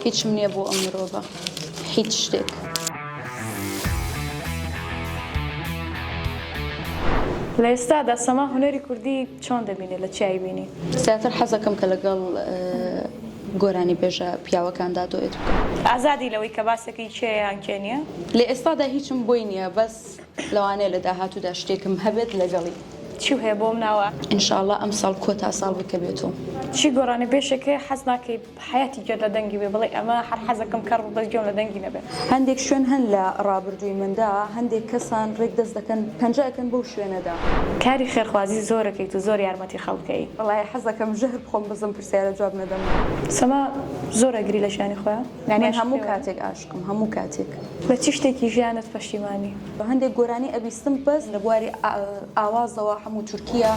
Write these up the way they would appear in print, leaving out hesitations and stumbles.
هیچم نییە بۆ ئەم مرۆڤە هیچ شتێک. لە ئێستادا سەما هونەری کوردی چۆن دەبینێ لە چی بینی؟ زیاتر حەزەکەم کە لەگەڵ گۆرانی بێژە پیاوەکاندا دۆێت بکەم. ئازادی لەوەی کە باسەکەی چێیان کێنیە؟ لە ئێستادا هیچم بۆی نییە بەس لەوانەیە لە داهاتوودا شتێکم هەبێت لەگەڵی. چی هەیە بۆم ناوە؟ ئینشاءڵڵا ئەم ساڵ کۆتا ساڵ بکە بێتەوە. چی گۆرانی بێشەکەی حەز ناکەی حیاتی گەر لە دەنگی بێ بڵێ ئەمە هەر حەزەکەم کار بەس گوێم لە دەنگی نەبێت. هەندێک شوێن هەن لە ڕابردووی مندا هەندێک کەسان ڕێک دەست دەکەن پەنجەکەن بەو شوێنەدا. کاری خێرخوازی زۆرەکەیت و زۆر یارمەتی خەڵکەی. وڵای حەزەکەم ژەهر بخۆم بزم پرسیارە جواب نەدەم. سەما زۆر ئەگری لە شانی خۆیان؟ من هەموو کاتێک عاشقم هەموو کاتێک. بە چی شتێکی ژیانت پەشیمانی؟ هەندێک گۆرانی ئەبیستم بەس لە بواری ئاوازەوە هەموو تورکیا.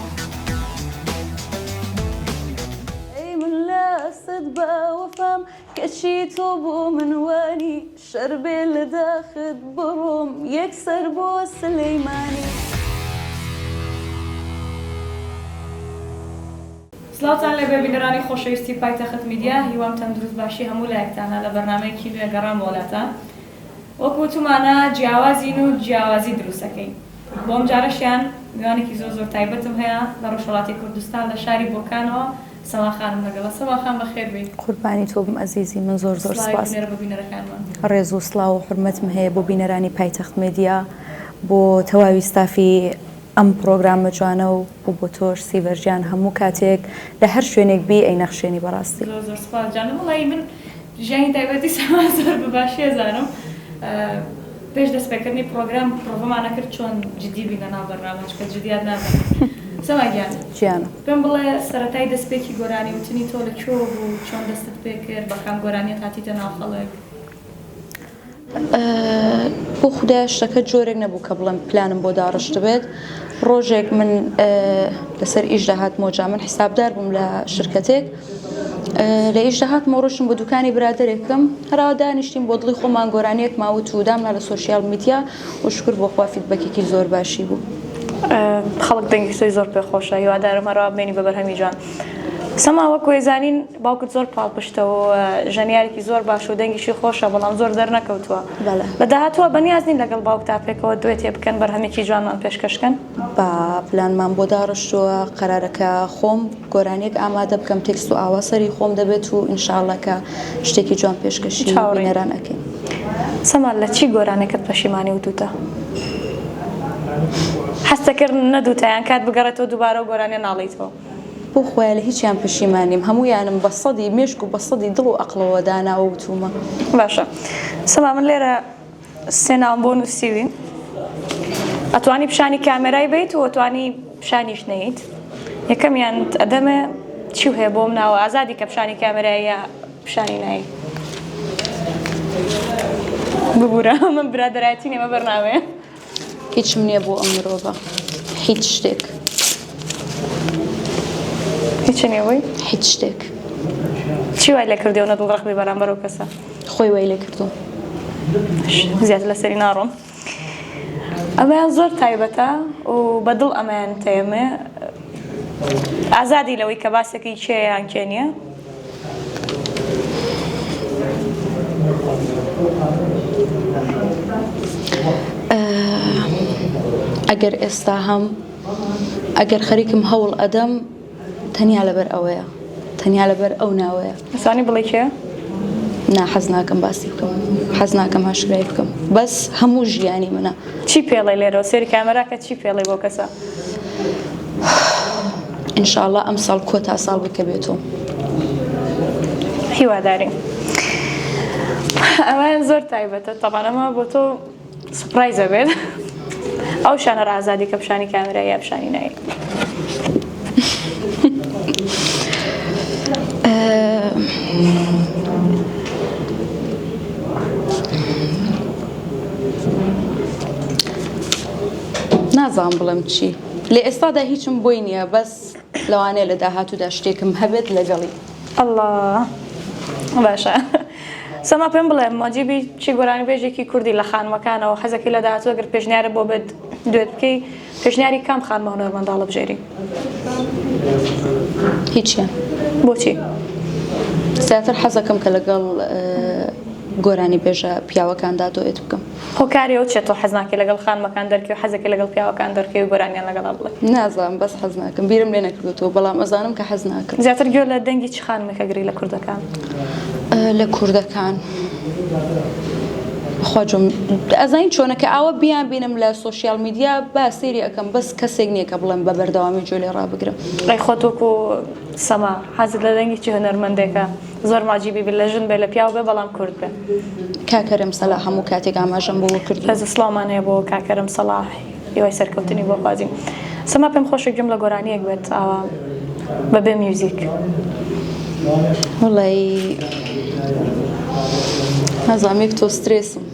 سد بوفام كشي توبو من واني شربي لداخل بروم يكسر بو سليماني. سلاوتان لە بەبینەرانی خۆشەویستی پایتەخت میدیا هیوام تەندروست باشی هەموو لایەکتانە لە بەرنامەیەکی نوێ گەڕام وڵاتە. وەکو وتمانە جیاوازین و جیاوازی دروستەکەین. بۆم جارەشیان میوانێکی زۆر تایبەتم هەیە لە ڕۆژهەڵاتی کوردستان لە شاری بۆکانەوە. سەما خانم لەگەڵە. سەما خان بەخێر بێت. قوربانی تۆ بم ئەزیزی من زۆر سپاس. ڕێز و سڵاو و حورمەتم هەیە بۆ بینەرانی پایتەخت میدیا بۆ تەواوی ستافی ئەم پرۆگرامە جوانە و بۆ تۆش سیڤەرجیان هەموو کاتێک لە هەر شوێنێک بی ئەی نەخشێنی بەڕاستی. زۆر سپاس جانم. وڵی من ژیانی تایبەتی سەما زۆر بەباشی ئەزانم. پێش دەستپێکردنی پرۆگرام پرۆڤەمانە کرد چۆن جدی بینە ناو بەرنامە چکە جدیات نادەم. سەما گیانە پێم بڵێ سەرەتای دەستپێکی گۆرانی وتنی تۆ لەکوێ بوو چۆن دەستت پێ کرد بە کام گۆرانیت هاتیتە ناو خەڵک؟ بۆ خودای شتەکە جۆرێک نەبوو کە بڵێم پلانم بۆ داڕشت بێت. ڕۆژێک من لەسەر ئیش داهاتمەوە جا من حیسابدار بووم لە شرکەتێک لە ئیش داهاتمەوە ڕۆشتم بۆ دوکانی برادەرێکم هەراوە دانیشتیم بۆ دڵی خۆمان گۆرانیەک ماوت و دامنا لە سۆشیال میدیا و شکر بۆ خوا فیدبەکێکی زۆر باشی بوو. خەڵک دەنگی سۆی زۆر پێخۆشە هیوادارم هەروە بمێنی بە بەرهەمی جوان. سەما وەکو ئێزانین باوکت زۆر پاڵپشتەوە ژەنیارێکی زۆر باش و دەنگیشی خۆشە بەڵام زۆر دەرنەکەوتووە. لە داهاتوە بەنیازنین لەگەڵ باوک تا پێکەوە دوێتێ بکەن بەرهەمێکی جوانمان پێشکەشکەن. با پلانمان بۆ داڕشتووە قەرارەکە خۆم گۆرانێک ئامادە بکەم تێکست و ئاواسەری خۆم دەبێت و ئینشاءڵڵا کە شتێکی جوان پێشکەشی بینەران ئەکەین. سەما لە چی گۆرانێکت پەشیمانی وتوتە؟ هەستەکرد نەدووتیان کات بگەڕێتەوە دووبارە و گۆرانیە ناڵیتەوە؟ بۆ خۆیان لە هیچیان پەشیمانیم هەموویانم بە سەدی مێشک و بە سەدی دڵ و ئەقڵەوە داناوە وتومە. باشە سەما من لێرە سێ ناوم بۆ نووسیوی ئەتوانی پیشانی کامێرای بیت و ئەتوانی پیشانیش نەیت. یەکەمیان ئەدەمێ چی هەیە بۆم ناوە ئازادی کە پیشانی کامێرای یا پیشانی نایی؟ ببوورە من برادەرایەتی نێمە بەرنامەیە. هیچم نییە بۆ ئەم مرۆڤە هیچ شتێک. هیچ نییە هیچ شتێک. چی وای لێ کردی و نەدڵڕەخبی بەرامبەر ئەو کەسە؟ خۆی وای لێ کردووم. زیاتر لەسەری ناڕۆم. ئەمەیان زۆر تایبەتە و بەدڵ ئەمەیان تێمێ ئازادی لەوەی کە باسەکەی چێیان کێنیە؟ ئەگەر ئێستا هەم ئەگەر خەریکم هەوڵ ئەدەم تەنیا لەبەر ئەوەیە تەنیا لەبەر ئەو ناوەیە. ئەسانی بڵێ کێ؟ نا حەز ناکەم باسی بکەم حەز ناکەم هاشکرای بکەم بەس هەموو ژیانی منە. چی پێڵێ لێرەوە سێری کامێراکە چی پێڵێ بۆ کەسە؟ ئینشاءڵڵا ئەم ساڵ کۆتا ساڵ بکە بێتەوە. هیوادارین. ئەمەیان زۆر تایبەتە تەبان ئەمە بۆ تۆ سپرایزە بێت ئەو شانە ئازادی کە پیشانی کامێرای یا پیشانی نایی. نازانم بڵێم چی لە ئێستادا هیچم بۆی نییە بەس لەوانەیە لە داهاتوودا شتێکم هەبێت لەگەڵی. الله باشە. سەما پێم بڵێ مۆجیبی چی گۆرانی بێژێکی کوردی لە خانوەکانەوە حەزەکەی لە داهاتووە گەر پێشنیارە بۆ بێت دوێت بکەی پێشنیاری کام خانمە هونەرمەنداڵە بژێری؟ هیچیان. بۆچی؟ زیاتر حەزەکەم کە لەگەڵ گۆرانی بێژە پیاوەکاندا دۆیت بکەم. هۆکاری ئەو چێتەوە حەز ناکەی لەگەڵ خانمەکان دەرکەی و حەزەکەی لەگەڵ پیاوەکان دەرکەی و گۆرانیان لەگەڵا بڵێ؟ نازانم بەس حەز ناکەم، بیرم لێ نەکردوتەوە، بەڵام ئەزانم کە حەز ناکەم. زیاتر گوێ لە دەنگی چ خانمێکە گری لە کوردەکان؟ لە کوردەکان خواجم ئەزانین چۆنەکە ئاوە بیان بینم لە سۆشیال میدیا با سێری ئەەکەم بەس کەسێک نییە کە بڵێم بە بەردەوامی جۆ لێ ڕابگرم. ئەی خۆت وەکو سەما حەزت لە دەنگی چی هونەرمەندێکە زۆر ماجیبی بێ لە ژن بێ لە پیاو بێ بەڵام کورد بێ؟ کاکەرم سەلا هەموو کاتێک ئاماژەم بۆ کرد. لەز سڵامان هەیە بۆ کاکەرم سەلاح هیوای سەرکەوتنی بۆ خوازیم. سەما پێم خۆشە گوێم لە گۆرانیەک بێت ئاوا بەبێ میوزیک. وڵی نازانم تۆ سترێسم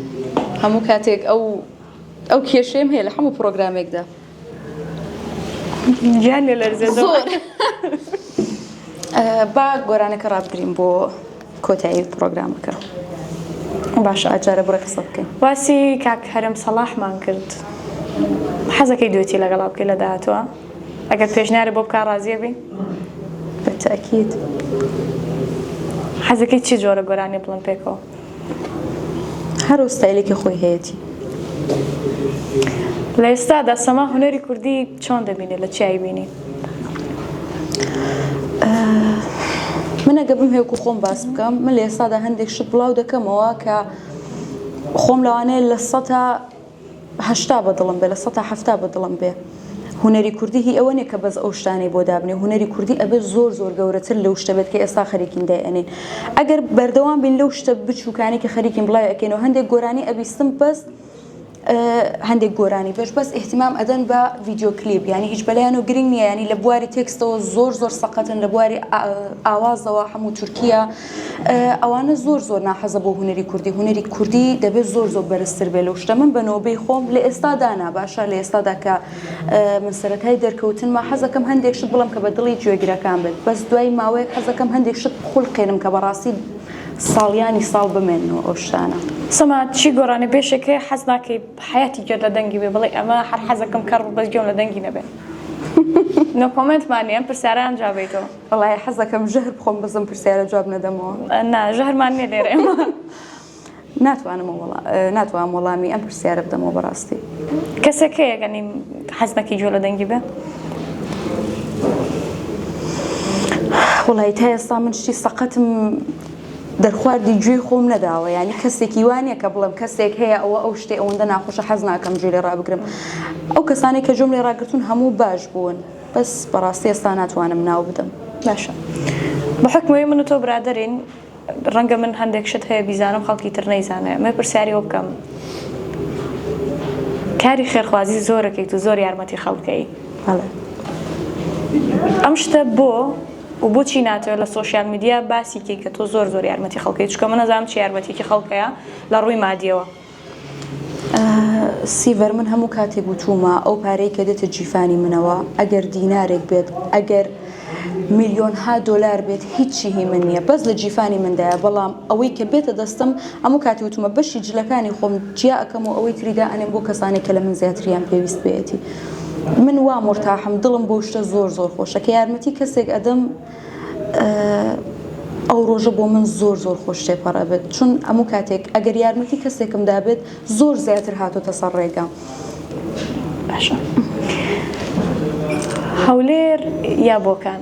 هەموو کاتێک ئەو کێشەیم هەیە لە هەموو پرۆگرامێکدا. گیان لێ لەرزێ زۆر. با گۆرانەکە ڕابگرین بۆ کۆتایی پرۆگرامەکە. باشە ئاجارە بڕە قسە بکەین. واسی کاک هەرم سەلاحمان کرد. حەزەکەی دوێتی لەگەڵا بکەی لە داهاتوە؟ ئەگەر پێشنیارە بۆ بکە ڕازیە بی؟ بەتەکید. حەزەکەی چی جۆرە گۆرانی بڵند پێکەوە؟ هەر ئۆستایلێکی خۆی هەیەی. لە ئێستادا سەما هونەری کوردی چۆن دەبینێت لە چی بینی؟ من ئەگە بم هێوکو خۆم باس بکەم، من لە ئێستادا هەندێک شت بڵاو دەکەمەوە کە خۆم لەوانەیە لە 180 بەدڵم بێ، لە 170 بەدڵم بێ. هونەری کوردی هی ئەوە نیە کە بەس ئەو شتانەی بۆ دابنێ، هونەری کوردی ئەبێ زۆر زۆر گەورەتر لەو شتە بێت کە ئێستا خەریکین دایئەنێن. ئەگەر بەردەوام بین لەو شتە بچووکانی کە خەریکین بڵای ئەکەینەوە، هەندێک گۆرانی ئەبیستم بەس هەندێک گۆرانی بەش بەس ئیحتیمام ئەدەن بە ڤیدیۆ کلیپ، ینی هیچ بەلایەن و گرنگ نییە، ینی لە بواری تێکستەوە زۆر زۆر سەقەتن، لە بواری ئاوازەوە هەموو تورکیا ئەوانە زۆر زۆر ناحەزە بۆ هونەری کوردی. هونەری کوردی دەبێت زۆر زۆر بەرزتر بێ لەو شتە. من بە نۆبەی خۆم لە ئێستادانا باشە لە ئێستادا کە من سەرەتای دەرکەوتنمە حەزەکەم هەندێک شت بڵم کە بە دڵی گوێگرەکان بێت، بەس دوای ماوەیەک حەزەکەم هەندێک شت خوڵقێنم کە بەڕاستی ساڵیانی ساڵ بمێنەوە ئەو شتانە. سەما چی گۆرانە بێشێکە حەز ناکەی حیاتی گوێت لە دەنگی بێ بڵێ ئەمە هەر حەزەکەم کەڕ بەس گوێم لە دەنگی نەبێ؟ نۆ کۆمنتمانی ئەم پرسیاران جوابیتەوە. وەڵای حەزەکەم ژەهر بخۆم بزم پرسیارە جواب نەدەمەوە. نا ژەهرمان نییە لێرە ئێمە. ناتوانم وەڵامی ئەم پرسیارە بدەمەوە بەڕاستی. کەسێک هەیە گەنی حەز نەکەی گوێ لە دەنگی بێ؟ وڵای تا ئێستا من شتی سەقەتم دەرخواردی گوێی خۆم نەداوە، ینی کەسێکی وانە کە بڵم کەسێک هەیە ئەو شتێ ئەوەندە ناخۆشە حەز ناکەم گوێ لێ ڕابگرم. ئەو کەسانی کە گوێم لێ ڕاگرتوون هەموو باش بوون، بەس بەڕاستی ئێستا ناتوانم ناو بدەم. باشە بە حکمەوەی من و تۆ برادەرین، ڕەنگە من هەندێک شت هەیە بیزانم خەڵکی تر نەیزانێ، ئەمە پرسیاری ئەو بکەم. کاری خێرخوازی زۆرەکەیت و زۆر یارمەتی خەڵکەی. ئەم شتە بۆ و بۆچی ناتوێت لە سۆشیال میدیا باسی کەی کە تۆ زۆر زۆر یارمەتی خەڵکەی؟ چکە من نەزانم چی یارمەتیکی خەڵکەیە لە ڕووی مادیەوە. سیڤەر من هەموو کاتێک گوتومە ئەو پارەی کە دێتە جیفانی منەوە ئەگەر دینارێک بێت، ئەگەر میلیۆنها دۆلار بێت، هیچی هی من نییە، بەس لە جیفانی مندایە. بەڵام ئەوەی کە بێتە دەستم هەموو کاتی وتمە بەشی جلەکانی خۆم جیا ئەەکەم و ئەوەی تریدا ئەنێم بۆ کەسانێک کە لە من زیاتریان پێویست بێتی. من وا مرتاحم، دڵم بۆ شتە زۆر زۆر خۆشە کە یارمەتی کەسێک ئەدەم ئەو ڕۆژە بۆ من زۆر زۆر خۆش تێپەڕە بێت، چون هەموو کاتێک ئەگەر یارمەتی کەسێکم دابێت زۆر زیاتر هاتوۆتە سەر ڕێگا. باشە هەولێر یا بۆکان؟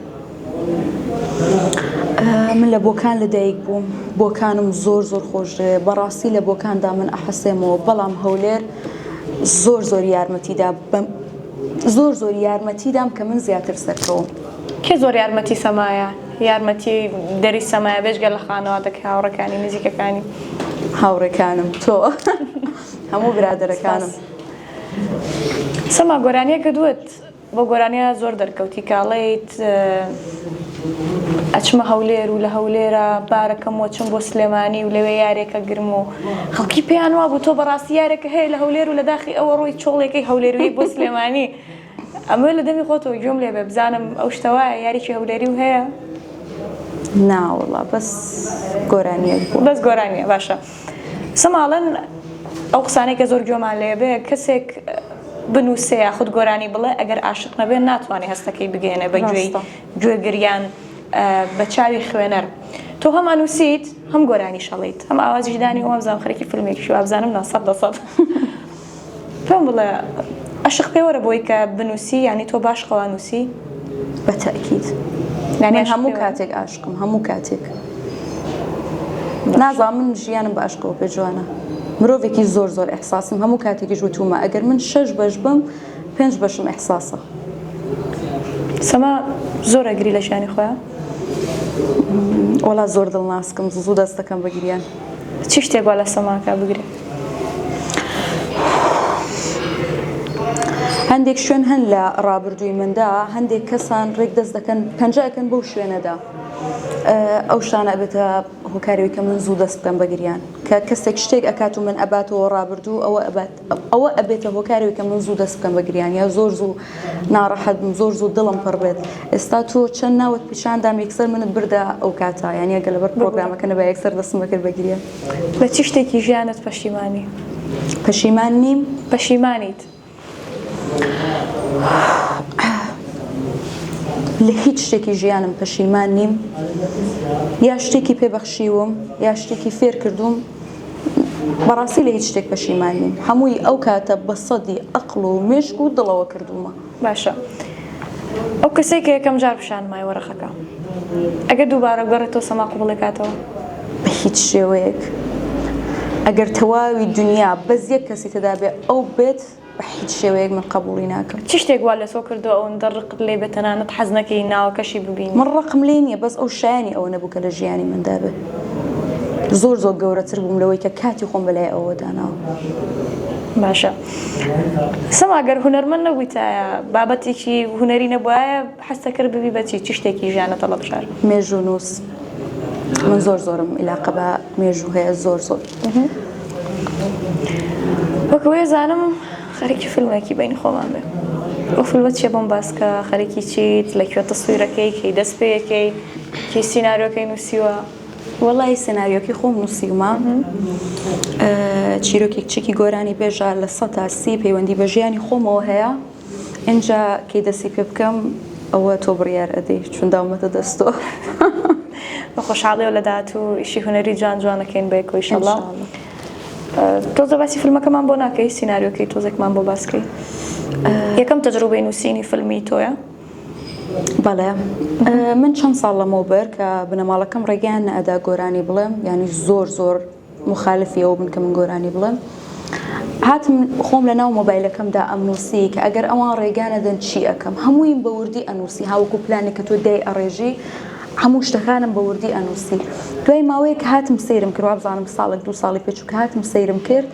من لە بۆکان لەدایک بووم، بۆکانم زۆر زۆر خۆش دێ، بەڕاستی لە بۆکاندا من ئەحەسێمەوە، بەڵام هەولێر زۆر زۆر یارمەتیدام کە من زیاتر سەرکەوم. کێ زۆر یارمەتی سەمایە؟ یارمەتی دەری سەمایە بێژگە لە خانەوادەکە هاوڕەکانی نزیکەکانی؟ هاوڕێکانم، تۆ هەموو برادەرەکانم. سەما گۆرانیەکە دوت بۆ گۆرانیە زۆر دەرکەوتی کاڵیت ئەچمە هەولێر و لە هەولێرە بارەکەم وەچم بۆ سلێمانی و لەوێ یارێکە گرم و خەڵکی پێیان وا بوو تۆ بەڕاستی یارێکە هەیە لە هەولێر و لە داخی ئەوە ڕۆی چۆڵێکی هەولێروی بۆ سلێمانی. ئەمە لە دەمی خۆتەوە گوێم لێ بێ بزانم ئەو شتەوایە یاریی هەولێری و هەیە؟ ناوەڵا بەس گۆرانیە بوو. بەس گۆرانیە. باشە سەماڵەن ئەو قسانێک کە زۆر گوێمان لێ بێ کەسێک بنووسێ یاخود گۆرانی بڵێ ئەگەر عاشق نەبێت ناتوانێت هەستەکەی بگەێنێ بە گوێی گوێگریان بە چاوی خوێنەر. تۆ هەم ئەنووسیت هەم گۆرانی شەڵیت هەم ئاوازیش دانی و ئەمزان خەرێکی فیلمێکیش وابزانم نا 100% پێم بڵێ عشق پێوەرە بۆی کە بنووسی یعنی تۆ باش خەوا نووسی بەتەکید یعنی من هەموو کاتێک عاشقم هەموو کاتێک نازانم من ژیانم بە عشقەوە پێ جوانە مرۆڤێکی زۆر زۆر ئەحساسم هەموو کاتێکیش وتومە ئەگەر من 6 بەش بم 5 بەشم ئەحساسە سەما زۆر ئەگری لە ژیانی خۆیان وەڵا زۆر دڵناسکم زوو دەست دەکەم بە گریان چی شتێک وا لە سەماکە بگرێ هەندێک شوێن هەن لە ڕابردووی مندا هەندێک کەسان ڕێک دەست دەکەن پەنجەکەن بەو شوێنەدا ئەو شانە ئەبێتە هۆکارەوەی کە من زوو دەست بکەم بە گریان کە کەسێک شتێک ئەکات و من ئەباتەوە ڕابردوو ئەوە ئەبێتە هۆکارەوەی کە من زوو دەست بکەم بە گریان یا زۆر زوو ناڕەحەت بم زۆر زوو دڵم پڕ بێت ئێستا تۆ چەند ناوت پیشاندام یەکسەر منت بردا ئەو کاتە یعنی ئەگە لەبەر پرۆگرامەکە نەبا یەکسەر دەستم بکرد بە گریان لە چی شتێکی ژیانت پەشیمانی پەشیمان نیم پەشیمانیت لە هیچ شتێکی ژیانم پەشیمان نیم یا شتێکی پێبەخشیوم یا شتێکی فێر کردوم بەڕاستی لە هیچ شتێک پەشیمان نیم هەمووی ئەو کاتە بە سەدی عەقڵ و مێشک و دڵەوە کردومە باشە ئەو کەسێک کە یەکەم جار پیشانمای وەرەخەکە ئەگەر دووبارە گەڕێتەوە سەما قوبڵی کاتەوە بە هیچ شێوەیەک ئەگەر تەواوی دنیا بەس یەک کەسی تێدا بێ ئەو بێت بە هیچ شێوەیەک من قبوڵی ناکەم چی شتێک وا لە تۆ کردو ئەوەندە ڕقت لێ بێت تەنانەت حەز نەکەی ناوەکەشی ببینی من ڕقم لێ نییە بەس ئەو شایانی ئەوە نەبوو کە لە ژیانی مندا بێت زۆر زۆر گەورەتر بووم لەوەی کە کاتی خۆم بەلای ئەوە داناوە باشە سەما گەر هونەرمەند نەبوویتایە بابەتێکی هونەری نەبووایە حەستە کرد ببی بەچی چی شتێکی ژیانەتە لە بشار مێژوو نووس من زۆر زۆرم عیلاقە بە مێژوو هەیە زۆر زۆر وەکەوەی زانم خەرێکی فیلمێکی بینی خۆمان بێ ئەو فیلمە چیە بۆم باسکە خەرێکی چیت لەکوێ تەسویرەکەی کەی دەست پێیەکەی کەی سیناریۆکەی نووسیوە وەڵی سناریۆکی خۆم نووسیومە چیرۆکێکچێکی گۆرانی بێژە لە 100 تا 30 پەیوەندی بە ژیانی خۆمەوە هەیە اینجا کەی دەستی پێ بکەم ئەوە تۆ بڕیار ئەدەی چون داومەتە دەستۆ بە خۆشحاڵیەوە لە داهاتوو ئیشی هونەری جوان جوانەکەین بە یەکەوە ئینشەڵڵا تۆزە باسی فیلمەکەمان بۆ ناکەی سیناریۆکەی تۆزێکمان بۆ باسکەی یەکەم تەجروبەی نووسینی فیلمی تۆیە بەڵێ من چەند ساڵ لەمەوە بەر کە بنەماڵەکەم ڕێگەیان نەئەدا گۆرانی بڵێم ینی زۆر زۆر مخالفی ئەوە بن کە من گۆرانی بڵێم هاتم خۆم لە ناو مۆبایلەکەمدا ئەمنووسی کە ئەگەر ئەوان ڕێگانەدەن چی ئەەکەم هەموویم بە وردی ئەنووسی هاوکو پلانی کە تۆ دای ئەڕێژی هەموو شتەکانم بە وردی ئەنووسی دوای ماوەیە کە هاتم سەیرم کرد وابزانم ساڵێک 2 ساڵی پێچوو کە هاتم سەیرم کرد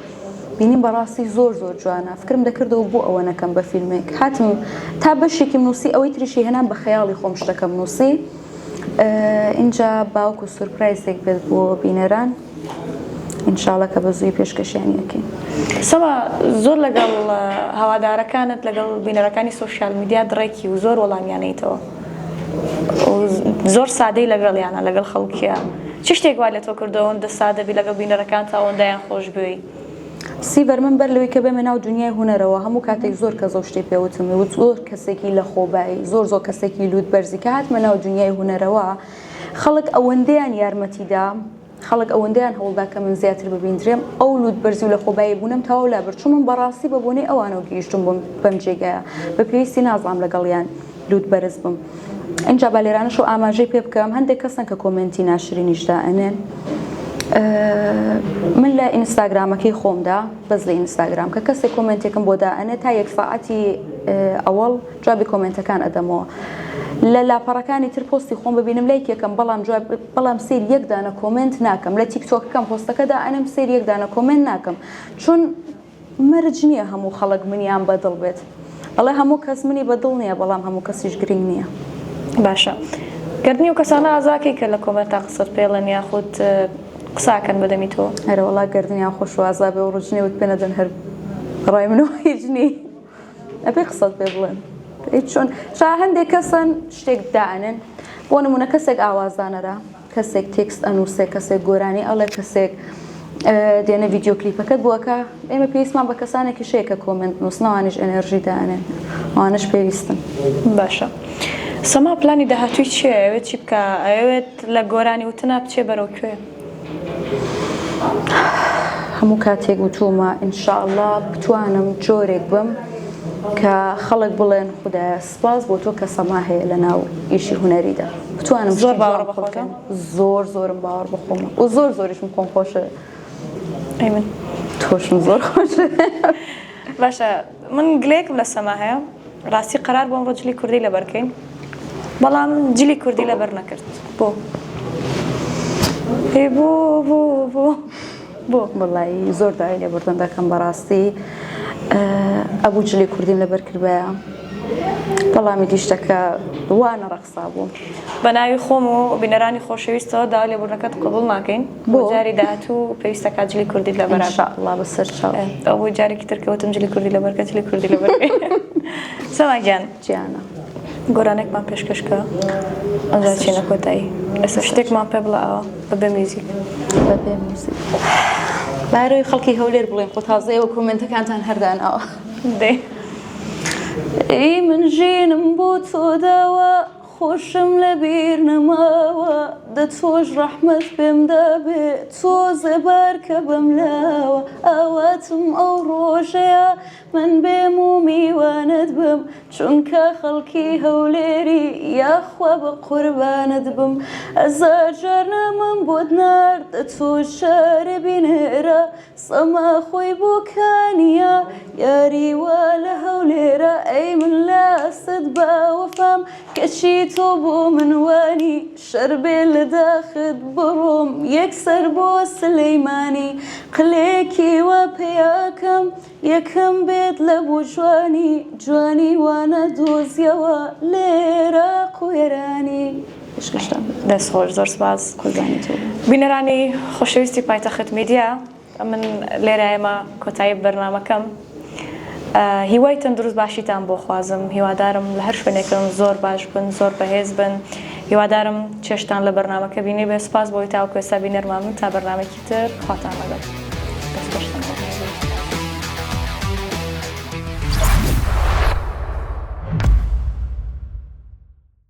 بینیم بەڕاستی زۆر زۆر جوانە فکرم دەکردەوە بۆ ئەوە نەکەم بە فیلمێک هاتم تا بەشێکی نووسی ئەوەی تریشی هەنام بە خەیاڵی خۆم شتەکەم نووسی اینجا باوکو سورپرایزێک بێت بۆ بینەران ئینشاڵڵا کە بە زووی پێشکەشیانیەکەین سەما زۆر لەگەڵ هەوادارەکانت لەگەڵ بینەرەکانی سۆشیال میدیا دڕێکی و زۆر وەڵامیانەیتەوە زۆر سادەی لەگەڵیانە لەگەڵ خەڵکیە چی شتێک وا لە تۆ کردەوە ئەوەندە سادەبی لەگەڵ بینەرەکان تا ئەوەندەیان خۆش بووی سیڤەر من بەر لەوەی کە بێمە ناو دنیای هونەرەوە هەموو کاتێک زۆر کە زۆر شتێک پێوتمی و زۆر کەسێکی لە خۆبایی زۆر زۆر کەسێکی لوت بەرزی کە هاتمە ناو دنیای هونەرەوە خەڵک ئەوەندەیان یارمەتیدا خەڵک ئەوەندەیان هەوڵدا کە من زیاتر ببیندرێم ئەو لوت بەرزی و لە خۆبایی بوونم تاوا لا بەر چون من بەڕاستی بە بۆنەی ئەوانەوە گەیشتم بەم جێگایە بە پێویستی نازانم لەگەڵیان لوت بەرز بم اینجا با لێرانەش و ئاماژەی پێ بکەم هەندێک کەسن کە کۆمنتی ناشرینیشدا ئەنێن من لە ئینستاگرامەکەی خۆمدا بەس لە ئینستاگرام کە کەسێک کۆمنتێکم بۆ دائەنێت تا 1 ساعەتی ئەوەڵ جوابی کۆمنتەکان ئەدەمەوە لە لاپەڕەکانی تر پۆستی خۆم ببینم لایکێکم بەڵام سیر یەک دانە کۆمنت ناکەم لە تیکتۆکەکەم پۆستەکەدا ئەنم سیر یەک دانە کۆمنت ناکەم چون مەرج نییە هەموو خەڵک منیان بەدڵ بێت بەڵێ هەموو کەس منی بەدڵ نییە بەڵام هەموو کەسیش گرنگ نییە باشە گەردنی و کەسانە ئازاکەی کە لە کۆمنتا قسەت پێڵێن یاخود قساکەن بەدەمی تۆ هەرە وڵا گردنیان خۆش و ئازابێ و ڕژنێوت پێ نەدەن هەر ڕای منەوە هیچ نی ئەبێ قسەت پێ بڵێن چۆن شا هەندێک کەسن شتێک دائەنن بۆ نمونە کەسێک ئاوازدانەرە کەسێک تێکست ئەنووسێ کەسێک گۆرانی ئەڵێ کەسێک دێنە ڤیدیۆ کلیپەکەت بووەکە ئێمە پێویستمان بە کەسانێکی شەیە کە کۆمنت نووسنەوانیش ئەنەرژی دائەنێن ئەوانش پێویستن باشە سەما پلانی داهاتووی چییە؟ ئەوێت چی بکە؟ ئەوێت لە گۆرانی وتنا بچێ بەرەو کوێ؟ هەموو کاتێک وتومە ئینشاءالله بتوانم جۆرێک بم کە خەڵک بڵێن خودایە سپاس بۆ تۆ کە سەما هەیە لە ناو ئیشی هونەریدا بتوانم زۆر باوەڕ بە خۆتە؟ زۆرم باوەڕ بە خۆمە و زۆریشم خۆم خۆشە. ئەی من تۆشم زۆر خۆشە. باشە من گلەیەکم لە سەما هەیە ڕاستی قەرار بۆم ڕۆ جلی کوردی لەبەرکەین بەڵام جلی کوردی لەبەر نەکرد بۆ بۆ وەڵی زۆر دای لێبوردن دەکەم بەڕاستی ئەبوو جلی کوردیم لەبەر کردبایە بەڵامی دیشتەکە وانە ڕەخسا بوو بە ناوی خۆم و بینەرانی خۆشەویستەوە دا لێبوردنەکەت قبول ناکەین بۆ جاری داهاتوو پێویستەکە جلی کوردی لەبەر ئینشاءالله بەسەر چاو ئەو بۆ جارێکی ترکەوتم جلی کوردی لەبەرکە جلی کوردی لەبەرکەین. سەما گیان گیانە گۆرانێکمان پێشکەشکە ئەنجا چینە کۆتایی ئێستا شتێکمان پێ بڵە ئەوە بەبێ میوزیک بەبێ موزیک بارۆی خەڵکی هەولێر بڵێن خۆ تازەیەوە کۆمنتەکانتان هەردانەوە دێ ئەی من ژینم بۆ تۆ داوە خۆشم لە بیر نەماوە دە تۆش ڕەحمەت پێم دەبێ تۆ زێبار کە بەم لاوە ئاواتم ئەو ڕۆژەیە من بێم و میوانت بم چونکە خەڵکی هەولێری یاخوا بە قوربانت بم ئەزار جار نامم بۆت نارد دە تۆ شارە بینێرە سەما خۆی بۆ کانیە یاری وا لە هەولێرە ئەی من لاست باوەفام کەچی تۆ بۆ منوانی شەربێ لە داخت بڕۆم یەکسەر بۆ سلەیمانی قلێکی وە پێیاکەم یەکەم بێت لە بۆ جوانی وانە دۆزیەوە لێرە قوێرانی دەستخۆش زۆر سپاس قوربانی تۆ بینەرانی خۆشەویستی پایتەخت میدیا من لێرە ئێمە کۆتایی بەرنامەکەم هیوای تەندروست باشیتان بۆ خوازم هیوادارم لە هەر شوێنێکم زۆر باش بن زۆر بەهێز بن هیوادارم چێشتان لە بەرنامەکە بینێ بێ سپاس بۆی تاوکو ئێستا بینەرمان من تا بەرنامێکی تر خواتان لەگەڵ